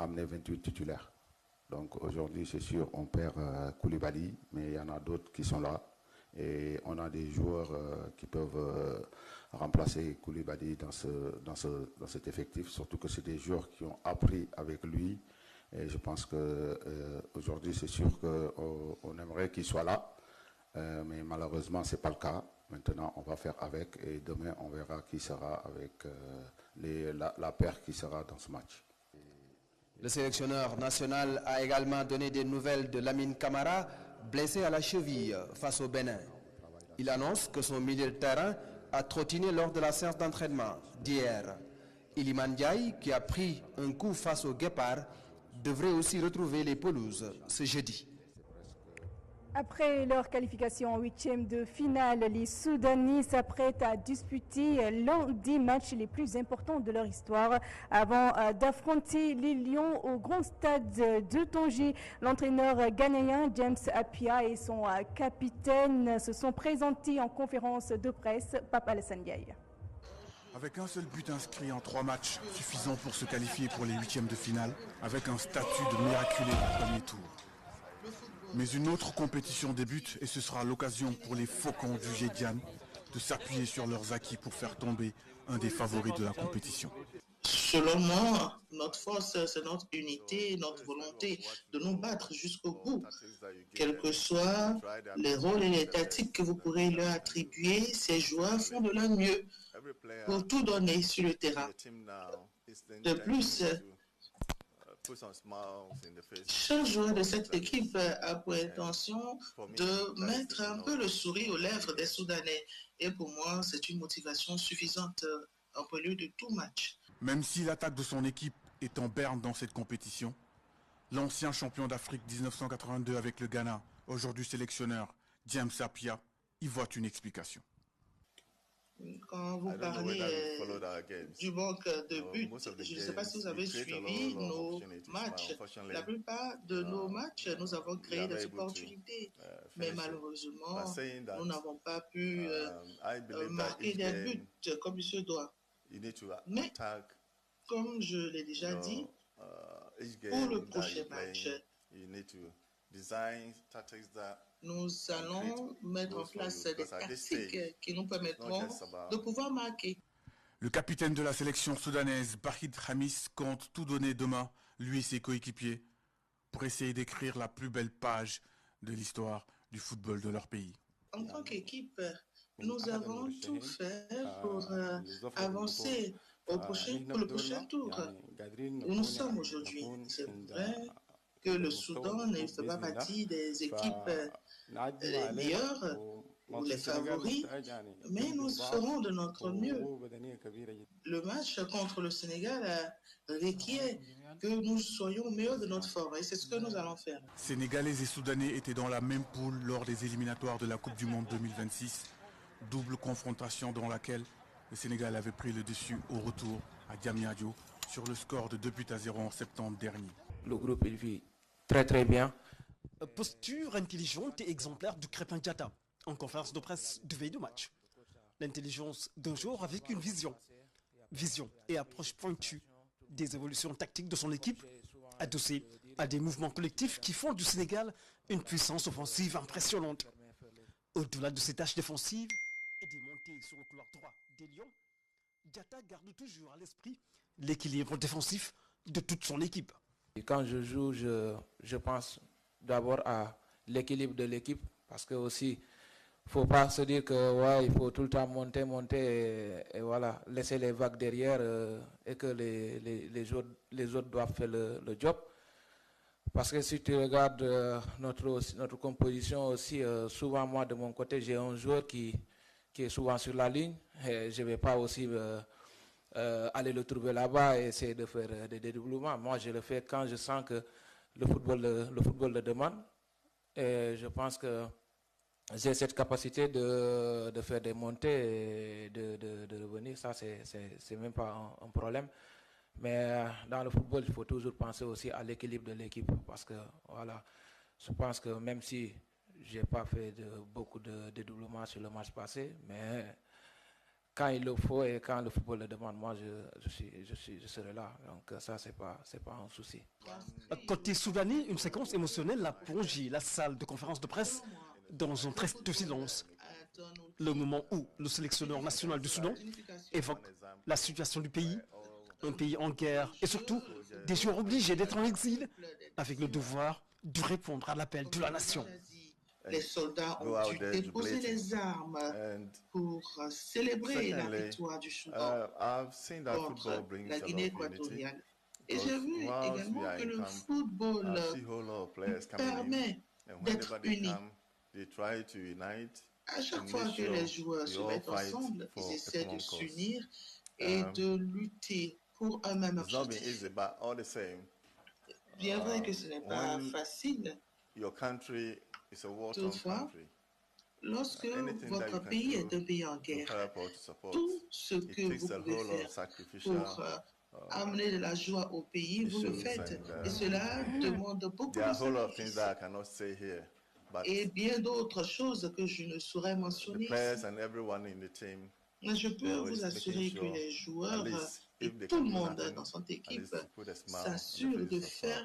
ramené 28 titulaires. Donc aujourd'hui, c'est sûr, on perd Koulibaly, mais il y en a d'autres qui sont là. Et on a des joueurs qui peuvent remplacer Koulibaly dans cet effectif, surtout que c'est des joueurs qui ont appris avec lui. Et je pense qu'aujourd'hui, c'est sûr qu'on aimerait qu'il soit là, mais malheureusement, ce n'est pas le cas. Maintenant, on va faire avec et demain, on verra qui sera avec la paire qui sera dans ce match. Le sélectionneur national a également donné des nouvelles de Lamine Camara, blessé à la cheville face au Bénin. Il annonce que son milieu de terrain a trottiné lors de la séance d'entraînement d'hier. Iliman Ndiaye, qui a pris un coup face au Guépard, devrait aussi retrouver les pelouses ce jeudi. Après leur qualification en huitième de finale, les Soudanais s'apprêtent à disputer l'un des matchs les plus importants de leur histoire avant d'affronter les Lions au grand stade de Tanger. L'entraîneur ghanéen James Appiah et son capitaine se sont présentés en conférence de presse. Papa Alassane Ndiaye. Avec un seul but inscrit en 3 matchs, suffisant pour se qualifier pour les huitièmes de finale, avec un statut de miraculé au premier tour. Mais une autre compétition débute et ce sera l'occasion pour les Faucons du Gédiane de s'appuyer sur leurs acquis pour faire tomber un des favoris de la compétition. Selon moi, notre force, c'est notre unité, notre volonté de nous battre jusqu'au bout. Quels que soient les rôles et les tactiques que vous pourrez leur attribuer, ces joueurs font de leur mieux pour tout donner sur le terrain. De plus, chaque joueur de cette équipe a pour intention de mettre un peu le sourire aux lèvres des Soudanais. Et pour moi, c'est une motivation suffisante en prélude de tout match. Même si l'attaque de son équipe est en berne dans cette compétition, l'ancien champion d'Afrique 1982 avec le Ghana, aujourd'hui sélectionneur, James Appiah, y voit une explication. Quand vous parlez du manque de buts, je ne sais pas si vous avez suivi nos matchs. La plupart de nos matchs, nous avons créé des opportunités. Mais malheureusement, nous n'avons pas pu marquer des buts comme il se doit. Mais, comme je l'ai déjà dit, pour le prochain match, nous allons mettre en place des tactiques qui nous permettront de pouvoir marquer. Le capitaine de la sélection soudanaise, Bahid Khamis, compte tout donner demain, lui et ses coéquipiers, pour essayer d'écrire la plus belle page de l'histoire du football de leur pays. En tant qu'équipe, nous avons tout fait pour avancer pour le prochain tour où nous sommes aujourd'hui. C'est vrai que le Soudan ne fait pas partie des équipes les meilleures ou les favoris, mais nous ferons de notre mieux. Le match contre le Sénégal requiert que nous soyons au meilleur de notre forme et c'est ce que nous allons faire. Sénégalais et Soudanais étaient dans la même poule lors des éliminatoires de la Coupe du Monde 2026. Double confrontation dans laquelle le Sénégal avait pris le dessus au retour à Diamniadio sur le score de 2-0 en septembre dernier. Le groupe il vit très bien. Posture intelligente et exemplaire du Crépin Diatta en conférence de presse de veille de match. L'intelligence d'un joueur avec une vision et approche pointue des évolutions tactiques de son équipe, adossée à des mouvements collectifs qui font du Sénégal une puissance offensive impressionnante. Au-delà de ses tâches défensives et des montées sur le couloir droit des Lions, Diatta garde toujours à l'esprit l'équilibre défensif de toute son équipe. Et quand je joue, je pense d'abord à l'équilibre de l'équipe, parce que aussi, faut pas se dire que ouais, il faut tout le temps monter et voilà, laisser les vagues derrière et que les autres doivent faire le job. Parce que si tu regardes notre composition aussi, souvent moi de mon côté, j'ai un joueur qui est souvent sur la ligne et je ne vais pas aussi aller le trouver là-bas et essayer de faire des dédoublements. Moi, je le fais quand je sens que le football le demande. Et je pense que j'ai cette capacité de faire des montées et de revenir. Ça, c'est même pas un problème. Mais dans le football, il faut toujours penser aussi à l'équilibre de l'équipe. Parce que, voilà, je pense que même si je n'ai pas fait beaucoup de dédoublements sur le match passé, mais quand il le faut et quand le football le demande, moi je serai là. Donc ça, c'est pas un souci. Côté soudanais, une séquence émotionnelle a plongé la salle de conférence de presse dans un triste silence. Le moment où le sélectionneur national du Soudan évoque la situation du pays, un pays en guerre et surtout des joueurs obligés d'être en exil avec le devoir de répondre à l'appel de la nation. Les soldats ont dû déposer les armes pour célébrer la victoire du Soudan contre la Guinée équatoriale. Et j'ai vu également que le football permet d'être unis. À chaque fois que les joueurs se mettent ensemble, ils essaient de s'unir et de lutter pour un même objectif. Bien vrai que ce n'est pas facile. Toutefois, lorsque votre pays est un pays en guerre, tout ce que vous pouvez faire pour amener de la joie au pays, vous le faites. Et cela demande beaucoup de sacrifices. Et bien d'autres choses que je ne saurais mentionner ici. Mais je peux vous assurer que les joueurs et tout le monde dans cette équipe s'assurent de faire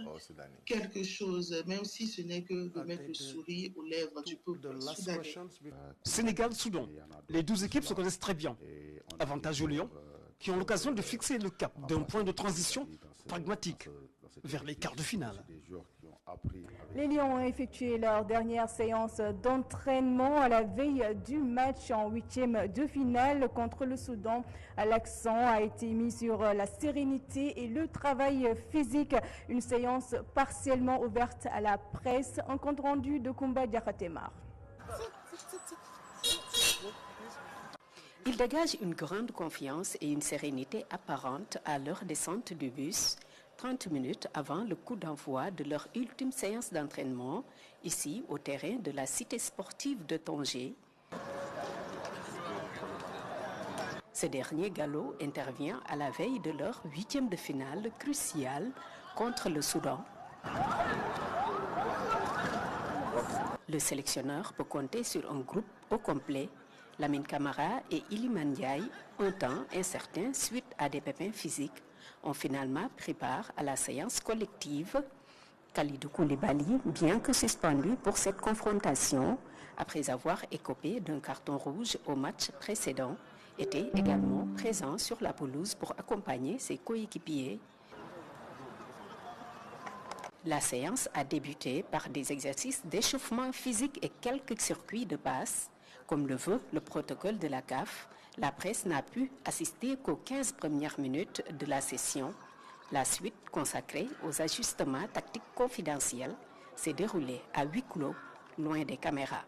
quelque chose, même si ce n'est que de mettre le sourire aux lèvres du peuple soudanais. Sénégal-Soudan, les 12 équipes se connaissent très bien. Avantage aux Lions, qui ont l'occasion de fixer le cap d'un point de transition pragmatique vers les quarts de finale. Les Lions ont effectué leur dernière séance d'entraînement à la veille du match en 8e de finale contre le Soudan. L'accent a été mis sur la sérénité et le travail physique. Une séance partiellement ouverte à la presse. Un compte rendu de Koumba Diakhatemar. Ils dégagent une grande confiance et une sérénité apparente à leur descente du bus, 30 minutes avant le coup d'envoi de leur ultime séance d'entraînement, ici au terrain de la cité sportive de Tanger. Ce dernier galop intervient à la veille de leur 8e de finale cruciale contre le Soudan. Le sélectionneur peut compter sur un groupe au complet. Lamine Camara et Iliman Ndiaye, un temps incertain suite à des pépins physiques, ont finalement pris part à la séance collective. Kalidou Koulibaly, bien que suspendu pour cette confrontation, après avoir écopé d'un carton rouge au match précédent, était également présent sur la pelouse pour accompagner ses coéquipiers. La séance a débuté par des exercices d'échauffement physique et quelques circuits de passe. Comme le veut le protocole de la CAF, la presse n'a pu assister qu'aux 15 premières minutes de la session. La suite, consacrée aux ajustements tactiques confidentiels, s'est déroulée à huis clos, loin des caméras.